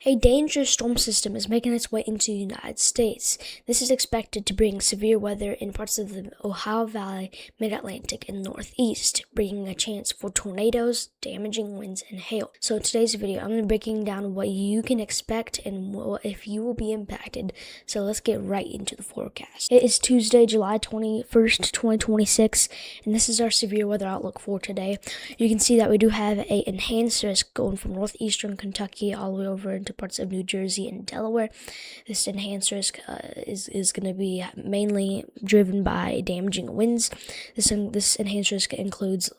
A dangerous storm system is making its way into the United States. This is expected to bring severe weather in parts of the Ohio Valley, Mid-Atlantic, and Northeast, bringing a chance for tornadoes, damaging winds, and hail. So in today's video, I'm going to be breaking down what you can expect and if you will be impacted. So let's get right into the forecast. It is Tuesday, July 21st, 2026, and this is our severe weather outlook for today. You can see that we do have an enhanced risk going from northeastern Kentucky all the way over into parts of New Jersey and Delaware. This enhanced risk is going to be mainly driven by damaging winds. This enhanced risk includes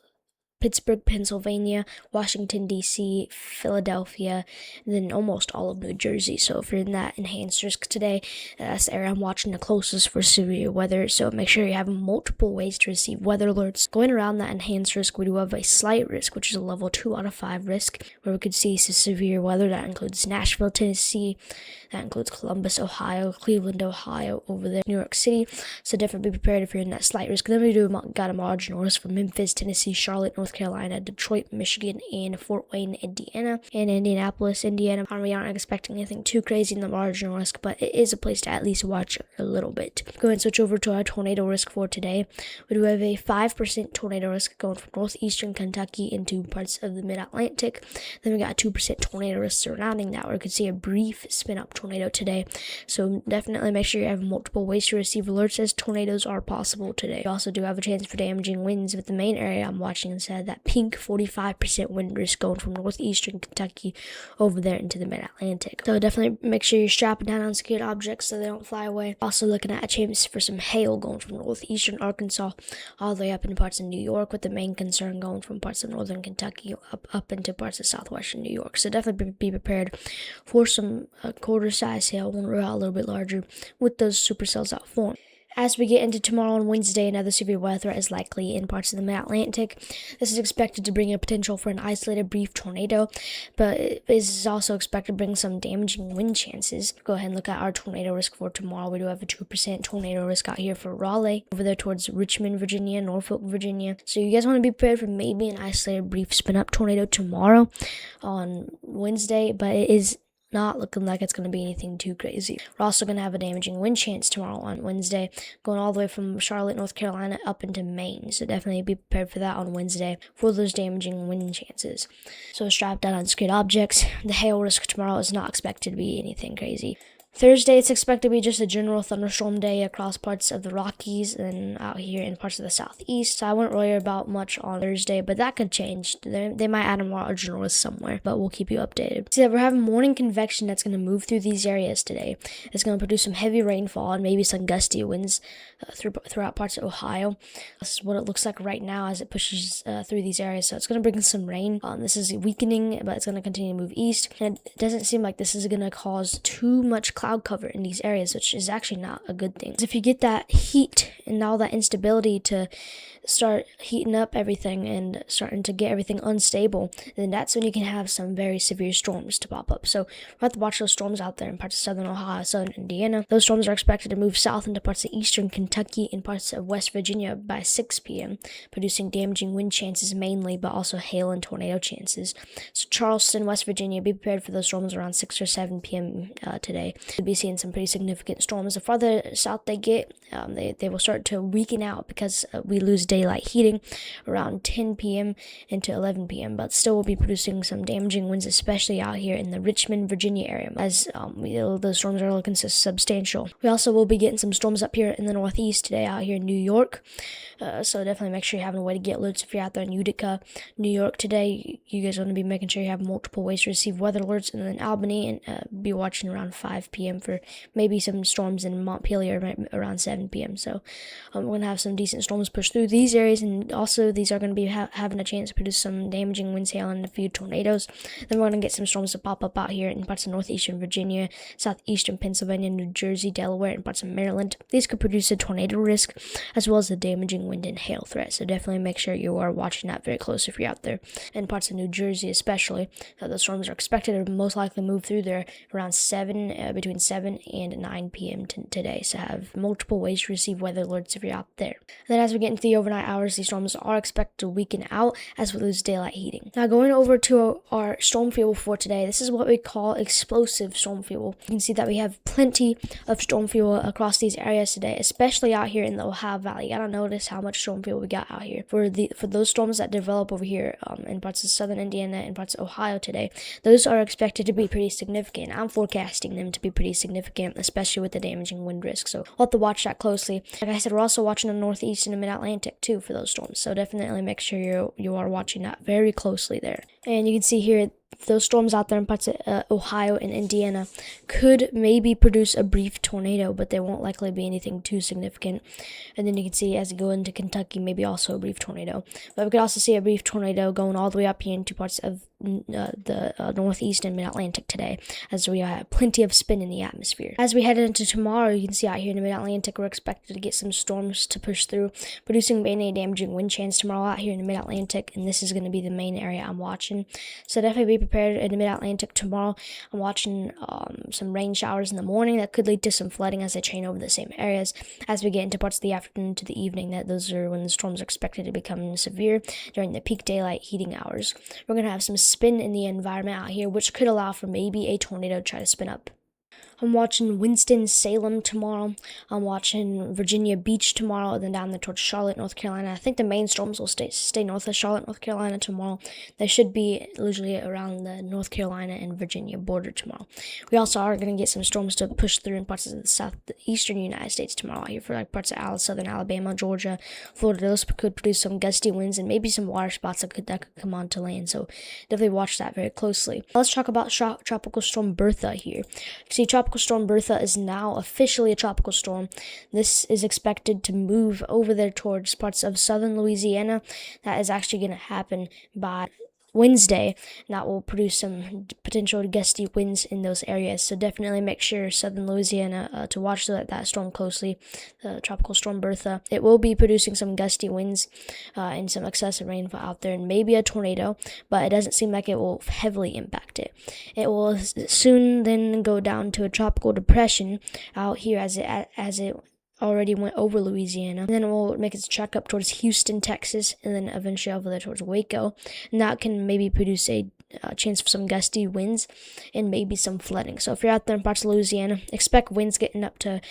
Pittsburgh, Pennsylvania, Washington, D.C., Philadelphia, and then almost all of New Jersey. So if you're in that enhanced risk today, that's the area I'm watching the closest for severe weather. So make sure you have multiple ways to receive weather alerts. Going around that enhanced risk, we do have a slight risk, which is a level 2 out of 5 risk, where we could see some severe weather. That includes Nashville, Tennessee. That includes Columbus, Ohio, Cleveland, Ohio, over there, New York City. So definitely be prepared if you're in that slight risk. Then we got a marginal risk for Memphis, Tennessee, Charlotte, North Carolina, Detroit, Michigan, and Fort Wayne, Indiana, and Indianapolis, Indiana. We aren't expecting anything too crazy in the marginal risk, but it is a place to at least watch a little bit. Go ahead and switch over to our tornado risk for today. We do have a 5% tornado risk going from northeastern Kentucky into parts of the mid-Atlantic. Then we got a 2% tornado risk surrounding that, where we could see a brief spin-up tornado today. So definitely make sure you have multiple ways to receive alerts, as tornadoes are possible today. We also do have a chance for damaging winds, but the main area I'm watching inside that pink 45% wind risk going from northeastern Kentucky over there into the mid-Atlantic. So definitely make sure you're strapping down on secured objects so they don't fly away. Also looking at a chance for some hail going from northeastern Arkansas all the way up into parts of New York, with the main concern going from parts of northern Kentucky up into parts of southwestern New York. So definitely be prepared for some quarter-size hail, one or a little bit larger, with those supercells out form. As we get into tomorrow and Wednesday, another severe weather threat is likely in parts of the mid-Atlantic. This is expected to bring a potential for an isolated brief tornado, but it is also expected to bring some damaging wind chances. Go ahead and look at our tornado risk for tomorrow. We do have a 2% tornado risk out here for Raleigh, over there towards Richmond, Virginia, Norfolk, Virginia. So you guys want to be prepared for maybe an isolated brief spin-up tornado tomorrow on Wednesday, but it is not looking like it's going to be anything too crazy. We're also going to have a damaging wind chance tomorrow on Wednesday, going all the way from Charlotte, North Carolina, up into Maine. So definitely be prepared for that on Wednesday for those damaging wind chances. So strap down on secured objects. The hail risk tomorrow is not expected to be anything crazy. Thursday, it's expected to be just a general thunderstorm day across parts of the Rockies and out here in parts of the southeast. So I wouldn't worry about much on Thursday, but that could change. They might add a marginal risk somewhere, but we'll keep you updated. See, we're having morning convection that's going to move through these areas today. It's going to produce some heavy rainfall and maybe some gusty winds throughout parts of Ohio. This is what it looks like right now as it pushes through these areas. So it's going to bring some rain. This is weakening, but it's going to continue to move east. And it doesn't seem like this is going to cause too much cloud cover in these areas, which is actually not a good thing. If you get that heat and all that instability to start heating up everything and starting to get everything unstable, then that's when you can have some very severe storms to pop up. So we'll have to watch those storms out there in parts of southern Ohio, southern Indiana. Those storms are expected to move south into parts of eastern Kentucky and parts of West Virginia by 6 p.m., producing damaging wind chances mainly, but also hail and tornado chances. So Charleston, West Virginia, be prepared for those storms around 6 or 7 p.m. Today. We'll be seeing some pretty significant storms. The farther south they get, they will start to weaken out because we lose daylight heating around 10 p.m. into 11 p.m., but still will be producing some damaging winds, especially out here in the Richmond, Virginia area, as those storms are looking so substantial. We also will be getting some storms up here in the northeast today out here in New York, so definitely make sure you're having a way to get alerts if you're out there in Utica, New York today. You guys want to be making sure you have multiple ways to receive weather alerts, and then Albany, and be watching around 5 p.m. for maybe some storms in Montpelier around 7 p.m. So we're going to have some decent storms push through these areas, and also these are going to be having a chance to produce some damaging winds, hail, and a few tornadoes. Then we're going to get some storms to pop up out here in parts of northeastern Virginia, southeastern Pennsylvania, New Jersey, Delaware, and parts of Maryland. These could produce a tornado risk as well as a damaging wind and hail threat. So definitely make sure you are watching that very close if you're out there. In parts of New Jersey especially, those storms are expected to most likely move through there around between between 7 and 9 p.m. today. So have multiple ways to receive weather alerts if you're out there. Then as we get into the overnight hours, these storms are expected to weaken out as we lose daylight heating. Now going over to our storm fuel for today, this is what we call explosive storm fuel. You can see that we have plenty of storm fuel across these areas today, especially out here in the Ohio Valley. You gotta notice how much storm fuel we got out here. For those storms that develop over here in parts of southern Indiana and parts of Ohio today, those are expected to be pretty significant. I'm forecasting them to be pretty significant, especially with the damaging wind risk. So we'll have to watch that closely. Like I said, we're also watching the northeast and the mid-Atlantic too for those storms. So definitely make sure you are watching that very closely there. And you can see here, those storms out there in parts of Ohio and Indiana could maybe produce a brief tornado, but they won't likely be anything too significant. And then you can see as you go into Kentucky, maybe also a brief tornado. But we could also see a brief tornado going all the way up here into parts of the northeast and mid-Atlantic today, as we have plenty of spin in the atmosphere. As we head into tomorrow, you can see out here in the mid-Atlantic, we're expected to get some storms to push through, producing mainly damaging wind chance tomorrow out here in the mid-Atlantic, and this is going to be the main area I'm watching. So definitely be prepared in the mid-Atlantic tomorrow. I'm watching some rain showers in the morning that could lead to some flooding as they chain over the same areas. As we get into parts of the afternoon to the evening, those are when the storms are expected to become severe during the peak daylight heating hours. We're going to have some spin in the environment out here, which could allow for maybe a tornado to try to spin up. I'm watching Winston-Salem tomorrow. I'm watching Virginia Beach tomorrow, then down there towards Charlotte, North Carolina. I think the main storms will stay north of Charlotte, North Carolina tomorrow. They should be usually around the North Carolina and Virginia border tomorrow. We also are going to get some storms to push through in parts of the southeastern United States tomorrow. Here for like parts of southern Alabama, Georgia, Florida. Those could produce some gusty winds and maybe some water spots that could come onto land. So definitely watch that very closely. Let's talk about Tropical Storm Bertha here. See, Tropical Storm Bertha is now officially a tropical storm. This is expected to move over there towards parts of southern Louisiana. That is actually going to happen by Wednesday, and that will produce some potential gusty winds in those areas. So definitely make sure southern Louisiana to watch that storm closely, the Tropical Storm Bertha. It will be producing some gusty winds and some excessive rainfall out there, and maybe a tornado, but it doesn't seem like it will heavily impact it. It will soon then go down to a tropical depression out here as it already went over Louisiana, and then it will make its trek up towards Houston, Texas, and then eventually over there towards Waco, and that can maybe produce a chance for some gusty winds and maybe some flooding. So if you're out there in parts of Louisiana, expect winds getting up to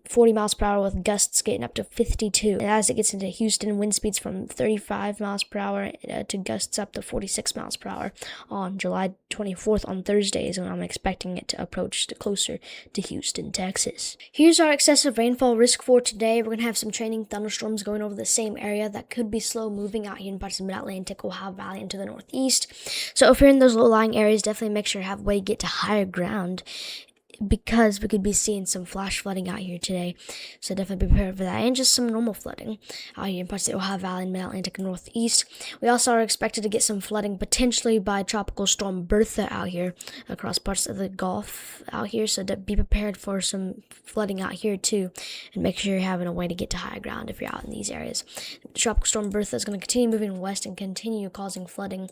40 miles per hour with gusts getting up to 52. And as it gets into Houston, wind speeds from 35 miles per hour to gusts up to 46 miles per hour on July 24th on Thursday is when I'm expecting it to approach closer to Houston, Texas. Here's our excessive rainfall risk for today. We're going to have some training thunderstorms going over the same area that could be slow moving out here in parts of the Mid-Atlantic, Ohio Valley into the northeast. So if you're in those low-lying areas, definitely make sure you have a way to get to higher ground, because we could be seeing some flash flooding out here today. So definitely be prepared for that, and just some normal flooding out here in parts of the Ohio Valley and Mid-Atlantic and Northeast. We also are expected to get some flooding potentially by Tropical Storm Bertha out here across parts of the Gulf out here. So be prepared for some flooding out here too, and make sure you're having a way to get to higher ground if you're out in these areas. Tropical Storm Bertha is going to continue moving west and continue causing flooding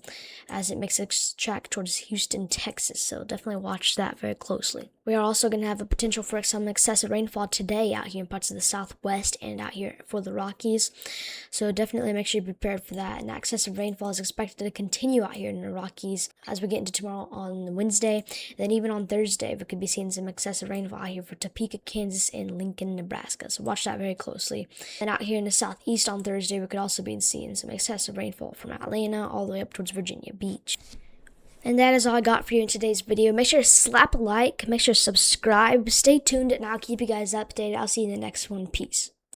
as it makes its track towards Houston, Texas. So definitely watch that very closely. We are also going to have a potential for some excessive rainfall today out here in parts of the southwest and out here for the Rockies. So definitely make sure you're prepared for that. And that excessive rainfall is expected to continue out here in the Rockies as we get into tomorrow on Wednesday. And then even on Thursday, we could be seeing some excessive rainfall out here for Topeka, Kansas, and Lincoln, Nebraska. So watch that very closely. And out here in the southeast on Thursday, we could also be seeing some excessive rainfall from Atlanta all the way up towards Virginia Beach. And that is all I got for you in today's video. Make sure to slap a like, make sure to subscribe, stay tuned, and I'll keep you guys updated. I'll see you in the next one. Peace.